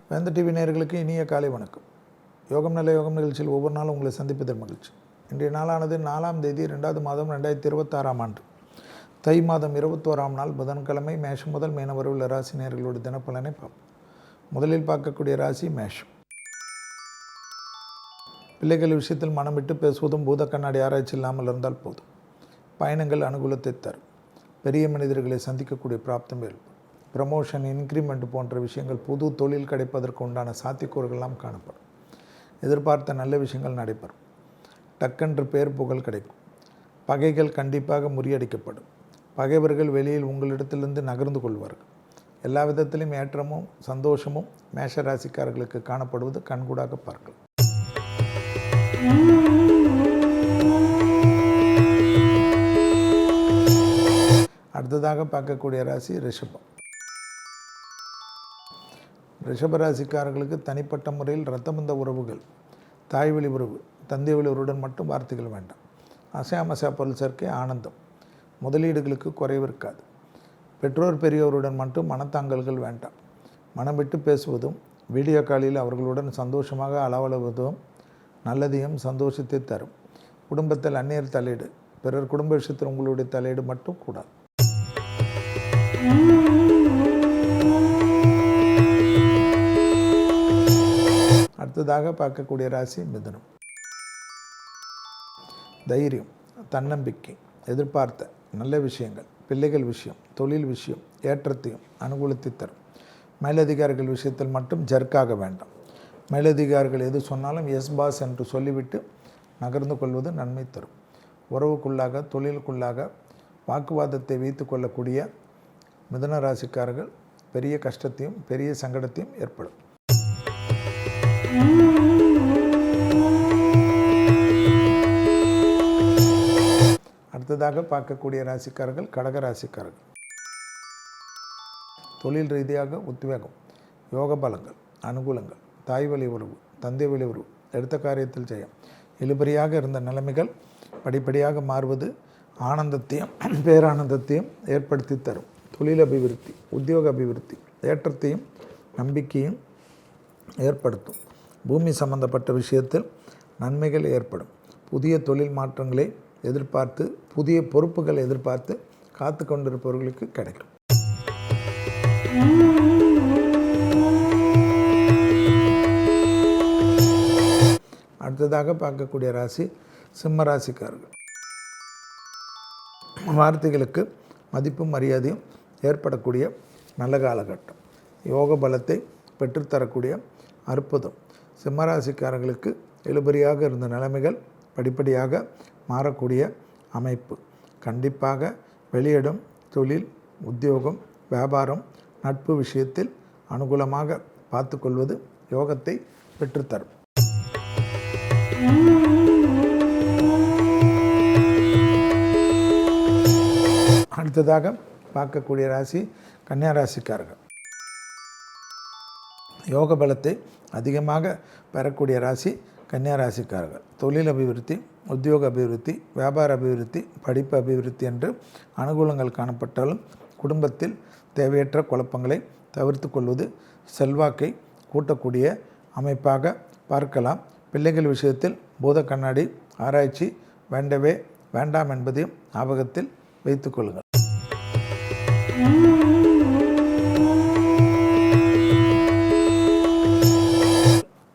வேந்த TV நேயர்களுக்கு இனிய காலை வணக்கம். யோகம் நல்ல யோகம் நிகழ்ச்சியில் ஒவ்வொரு நாளும் உங்களை சந்திப்பதில் மகிழ்ச்சி. இன்றைய நாளானது 4ஆம் தேதி 2வது மாதம் 2026ஆம் ஆண்டு தை மாதம் 21ஆம் நாள் புதன்கிழமை. மேஷம் முதல் மீனம் வரை உள்ள ராசி நேயர்களுடைய தினப்பலனை பார்ப்போம். முதலில் பார்க்கக்கூடிய ராசி மேஷம். பிள்ளைகள் விஷயத்தில் மனம் விட்டு பேசுவதும் பூத கண்ணாடி ஆராய்ச்சி இல்லாமல் இருந்தால் போதும். பயணங்கள் அனுகூலத்தை தரும். பெரிய மனிதர்களை சந்திக்கக்கூடிய பிராப்தம் ஏற்படும். ப்ரமோஷன், இன்க்ரிமெண்ட் போன்ற விஷயங்கள், புது தொழில் கிடைப்பதற்கு உண்டான சாத்தியக்கூறுகள்லாம் காணப்படும். எதிர்பார்த்த நல்ல விஷயங்கள் நடைபெறும். டக்கென்று பேர் புகழ் கிடைக்கும். பகைகள் கண்டிப்பாக முறியடிக்கப்படும். பகைவர்கள் வெளியில் உங்களிடத்திலிருந்து நகர்ந்து கொள்வார்கள். எல்லா விதத்திலும் ஏற்றமும் சந்தோஷமும் மேஷ ராசிக்காரர்களுக்கு காணப்படுவது கண்கூடாக பார்க்கலாம். அடுத்ததாக பார்க்கக்கூடிய ராசி ரிஷபம். ரிஷபராசிக்காரர்களுக்கு தனிப்பட்ட முறையில் இரத்தபந்த உறவுகள், தாய் வழி உறவு, தந்தை வழி உறவுடன் மட்டும் வார்த்தைகள் வேண்டாம். அசையாமசா பொருள் சேர்க்கை ஆனந்தம். முதலீடுகளுக்கு குறைவு இருக்காது. பெற்றோர் பெரியோருடன் மட்டும் மனத்தாங்கல்கள் வேண்டாம். மனம் விட்டு பேசுவதும் வீடியோ காலில் அவர்களுடன் சந்தோஷமாக அளவழுவதும் நல்லதையும் சந்தோஷத்தை தரும். குடும்பத்தில் அந்நியர் தலையீடு, பிறர் குடும்ப விஷயத்தில் உங்களுடைய தலையீடு மட்டும் கூடாது. அடுத்ததாக பார்க்கக்கூடிய ராசி மிதுனம். தைரியம், தன்னம்பிக்கை, எதிர்பார்த்த நல்ல விஷயங்கள், பிள்ளைகள் விஷயம், தொழில் விஷயம் ஏற்றத்தையும் அனுகூலத்தை தரும். மேலதிகாரிகள் விஷயத்தில் மட்டும் ஜர்க்காக வேண்டாம். மேலதிகாரிகள் எது சொன்னாலும் எஸ் பாஸ் என்று சொல்லிவிட்டு நகர்ந்து கொள்வது நன்மை தரும். உறவுக்குள்ளாக, தொழிலுக்குள்ளாக வாக்குவாதத்தை வைத்து கொள்ளக்கூடிய மிதுன ராசிக்காரர்கள் பெரிய கஷ்டத்தையும் பெரிய சங்கடத்தையும் ஏற்படும். அடுத்ததாக பார்க்கக்கூடிய ராசிக்காரர்கள் கடக ராசிக்காரர்கள். தொழில் ரீதியாக உத்வேகம், யோக பலங்கள், அனுகூலங்கள், தாய் வழி உறவு, தந்தை வழி உறவு, எடுத்த காரியத்தில் ஜெயம். இழுபறியாக இருந்த நிலைமைகள் படிப்படியாக மாறுவது ஆனந்தத்தையும் பேரானந்தத்தையும் ஏற்படுத்தி தரும். தொழில் அபிவிருத்தி, உத்தியோக அபிவிருத்தி, ஏற்றத்தையும் நம்பிக்கையும் ஏற்படுத்தும். பூமி சம்பந்தப்பட்ட விஷயத்தில் நன்மைகள் ஏற்படும். புதிய தொழில் மாற்றங்களை எதிர்பார்த்து, புதிய பொறுப்புகள் எதிர்பார்த்து காத்து கொண்டிருப்பவர்களுக்கு கிடைக்கும். அடுத்ததாக பார்க்கக்கூடிய ராசி சிம்ம ராசிக்காரர்கள். வார்த்தைகளுக்கு மதிப்பும் மரியாதையும் ஏற்படக்கூடிய நல்ல காலகட்டம். யோக பலத்தை பெற்றுத்தரக்கூடிய அற்புதம். சிம்மராசிக்காரர்களுக்கு இழுபறியாக இருந்த நிலைமைகள் படிப்படியாக மாறக்கூடிய அமைப்பு. கண்டிப்பாக வெளியிடம், தொழில், உத்தியோகம், வியாபாரம், நட்பு விஷயத்தில் அனுகூலமாக பார்த்து கொள்வது யோகத்தை பெற்றுத்தரும். அடுத்ததாக பார்க்கக்கூடிய ராசி கன்னியா ராசிக்காரர்கள். யோக பலத்தை அதிகமாக பெறக்கூடிய ராசி கன்னியா ராசிக்காரர்கள். தொழில் அபிவிருத்தி, உத்தியோக அபிவிருத்தி, வியாபார அபிவிருத்தி, படிப்பு அபிவிருத்தி என்று அனுகூலங்கள் காணப்பட்டாலும் குடும்பத்தில் தேவையற்ற குழப்பங்களை தவிர்த்து கொள்வது செல்வாக்கை கூட்டக்கூடிய அமைப்பாக பார்க்கலாம். பிள்ளைகள் விஷயத்தில் பூத கண்ணாடி ஆராய்ச்சி வேண்டவே வேண்டாம் என்பதையும் ஞாபகத்தில் வைத்துக் கொள்ளுங்கள்.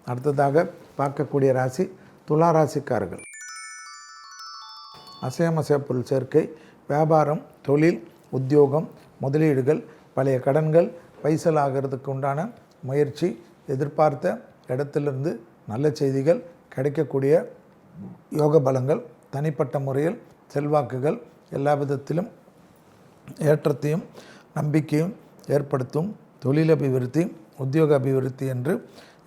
அடுத்ததாக பார்க்கக்கூடிய ராசி துலா ராசிக்காரர்கள். அசையாமசையா பொருள் சேர்க்கை, வியாபாரம், தொழில், உத்தியோகம், முதலீடுகள், பழைய கடன்கள் பைசல் ஆகிறதுக்கு உண்டான முயற்சி, எதிர்பார்த்த இடத்திலிருந்து நல்ல செய்திகள் கிடைக்கக்கூடிய யோக பலங்கள், தனிப்பட்ட முறையில் செல்வாக்குகள், எல்லா விதத்திலும் ஏற்றத்தையும் நம்பிக்கையும் ஏற்படுத்தும். தொழில் அபிவிருத்தி, உத்தியோக அபிவிருத்தி என்று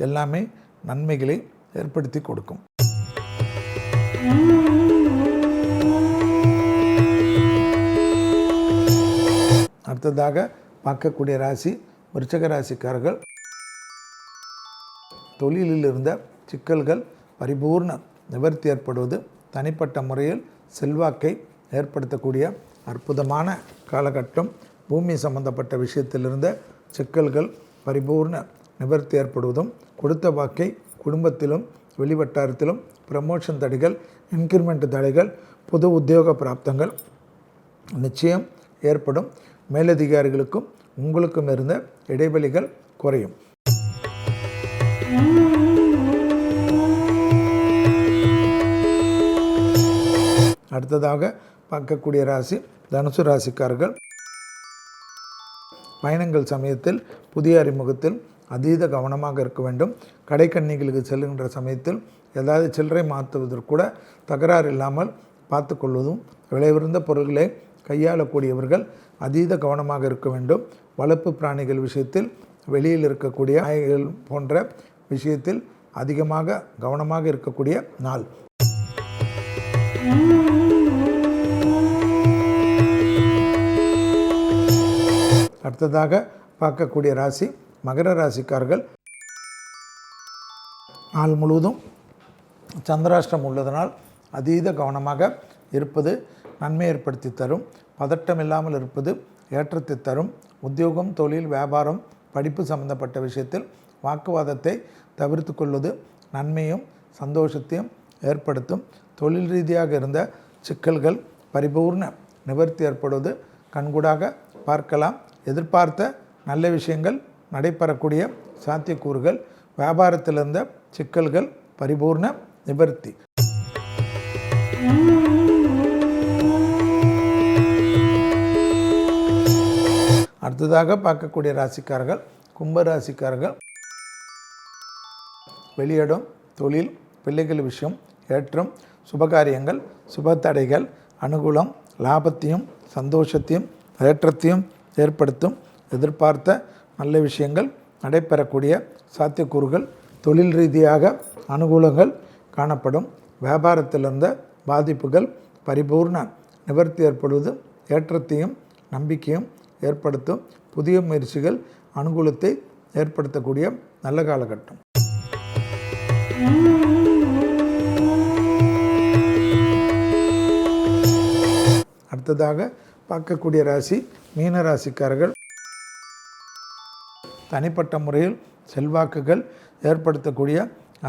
எல்லாமே நன்மைகளை ஏற்படுத்தி கொடுக்கும். அடுத்ததாக பார்க்கக்கூடிய ராசி விருச்சிக ராசிக்காரர்கள். தொழிலில் இருந்த சிக்கல்கள் பரிபூர்ண நிவர்த்தி ஏற்படுவது, தனிப்பட்ட முறையில் செல்வாக்கை ஏற்படுத்தக்கூடிய அற்புதமான காலகட்டம். பூமி சம்பந்தப்பட்ட விஷயத்தில் இருந்த சிக்கல்கள் பரிபூர்ண நிவர்த்தி ஏற்படுவதும், கொடுத்த வாக்கை குடும்பத்திலும் வெளிவட்டாரத்திலும் ப்ரமோஷன் தடைகள், இன்க்ரிமெண்ட் தடைகள், புது உத்தியோக பிராப்தங்கள் நிச்சயம் ஏற்படும். மேலதிகாரிகளுக்கும் உங்களுக்கும் இருந்த இடைவெளிகள் குறையும். அடுத்ததாக பார்க்கக்கூடிய ராசி தனுசு ராசிக்காரர்கள். பயணங்கள் சமயத்தில் புதிய அறிமுகத்தில் அதீத கவனமாக இருக்க வேண்டும். கடைக்கண்ணிகளுக்கு செல்லுகின்ற சமயத்தில் ஏதாவது சில்லறை மாற்றுவதற்கு கூட தகராறு இல்லாமல் பார்த்து கொள்வதும், விலையுறந்த பொருட்களை கையாளக்கூடியவர்கள் அதீத கவனமாக இருக்க வேண்டும். வளர்ப்பு பிராணிகள் விஷயத்தில், வெளியில் இருக்கக்கூடிய நாய்கள் போன்ற விஷயத்தில் அதிகமாக கவனமாக இருக்கக்கூடிய நாள். அடுத்ததாக பார்க்கக்கூடிய ராசி மகர ராசிக்காரர்கள். நாள் முழுவதும் சந்திராஷ்டிரம் உள்ளதனால் அதீத கவனமாக இருப்பது நன்மை ஏற்படுத்தி தரும். பதட்டம் இல்லாமல் இருப்பது ஏற்றத்தை தரும். உத்தியோகம், தொழில், வியாபாரம், படிப்பு சம்பந்தப்பட்ட விஷயத்தில் வாக்குவாதத்தை தவிர்த்து கொள்வது நன்மையும் சந்தோஷத்தையும் ஏற்படுத்தும். தொழில் ரீதியாக இருந்த சிக்கல்கள் பரிபூர்ண நிவர்த்தி ஏற்படுவது கண்கூடாக பார்க்கலாம். எதிர்பார்த்த நல்ல விஷயங்கள் நடைபெறக்கூடிய சாத்தியக்கூறுகள். வியாபாரத்தில் இருந்த சிக்கல்கள் பரிபூர்ண நிவர்த்தி. அடுத்ததாக பார்க்கக்கூடிய ராசிக்காரர்கள் கும்பராசிக்காரர்கள். வெளியிடம், தொழில், பிள்ளைகள் விஷயம் ஏற்றம், சுபகாரியங்கள், சுப தடைகள், அனுகூலம், லாபத்தையும் சந்தோஷத்தையும் ஏற்றத்தையும் ஏற்படுத்தும். எதிர்பார்த்த நல்ல விஷயங்கள் நடைபெறக்கூடிய சாத்தியக்கூறுகள். தொழில் ரீதியாக அனுகூலங்கள் காணப்படும். வியாபாரத்திலிருந்த பாதிப்புகள் பரிபூர்ண நிவர்த்தி ஏற்படுவது ஏற்றத்தையும் நம்பிக்கையும் ஏற்படுத்தும். புதிய முயற்சிகள் அனுகூலத்தை ஏற்படுத்தக்கூடிய நல்ல காலகட்டம். அடுத்ததாக பார்க்கக்கூடிய ராசி மீன ராசிக்காரர்கள். தனிப்பட்ட முறையில் செல்வாக்குகள் ஏற்படுத்தக்கூடிய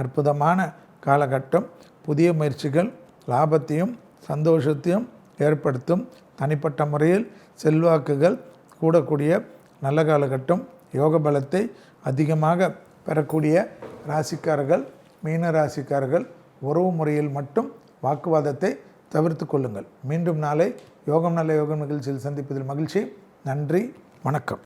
அற்புதமான காலகட்டம். புதிய முயற்சிகள் லாபத்தையும் சந்தோஷத்தையும் ஏற்படுத்தும். தனிப்பட்ட முறையில் செல்வாக்குகள் கூடக்கூடிய நல்ல காலகட்டம். யோக பலத்தை அதிகமாக பெறக்கூடிய ராசிக்காரர்கள் மீன ராசிக்காரர்கள். உறவு முறையில் மட்டும் வாக்குவாதத்தை தவிர்த்து கொள்ளுங்கள். மீண்டும் நாளை யோகம் நல்ல யோகம் நிகழ்ச்சியில் சந்திப்பதில் மகிழ்ச்சி. நன்றி, வணக்கம்.